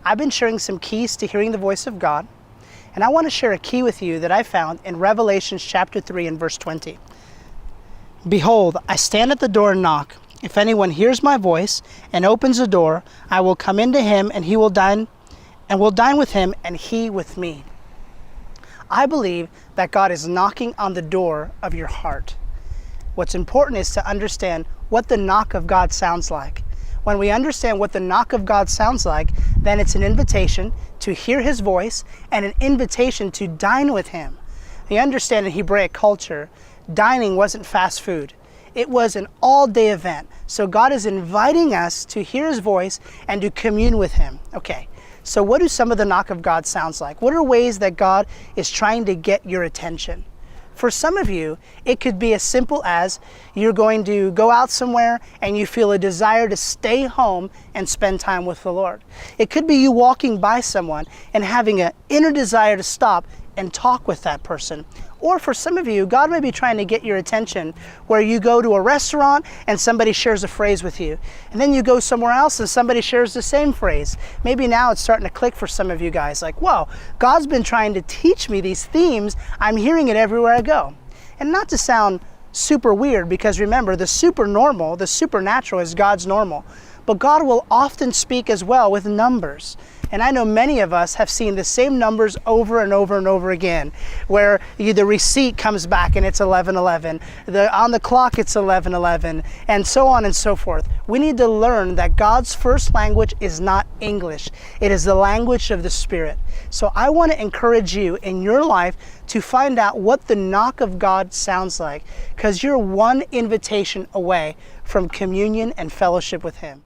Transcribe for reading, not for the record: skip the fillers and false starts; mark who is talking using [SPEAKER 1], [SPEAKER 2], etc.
[SPEAKER 1] I've been sharing some keys to hearing the voice of God, and I want to share a key with you that I found in Revelation chapter 3 and verse 20. Behold, I stand at the door and knock. If anyone hears my voice and opens the door, I will come into him, and he will dine, and will dine with him, and he with me. I believe that God is knocking on the door of your heart. What's important is to understand what the knock of God sounds like. When we understand what the knock of God sounds like, then it's an invitation to hear his voice and an invitation to dine with him. You understand, in Hebraic culture, dining wasn't fast food. It was an all-day event. So God is inviting us to hear his voice and to commune with him. Okay, so what do some of the knock of God sounds like? What are ways that God is trying to get your attention? For some of you, it could be as simple as you're going to go out somewhere and you feel a desire to stay home and spend time with the Lord. It could be you walking by someone and having an inner desire to stop and talk with that person. Or for some of you, God may be trying to get your attention where you go to a restaurant and somebody shares a phrase with you. And then you go somewhere else and somebody shares the same phrase. Maybe now it's starting to click for some of you guys, like, whoa, God's been trying to teach me these themes. I'm hearing it everywhere I go. And not to sound super weird, because remember, the supernormal, the supernatural is God's normal. But God will often speak as well with numbers. And I know many of us have seen the same numbers over and over and over again, where the receipt comes back and it's 11:11, on the clock it's 11:11, and so on and so forth. We need to learn that God's first language is not English. It is the language of the Spirit. So I want to encourage you in your life to find out what the knock of God sounds like, because you're one invitation away from communion and fellowship with him.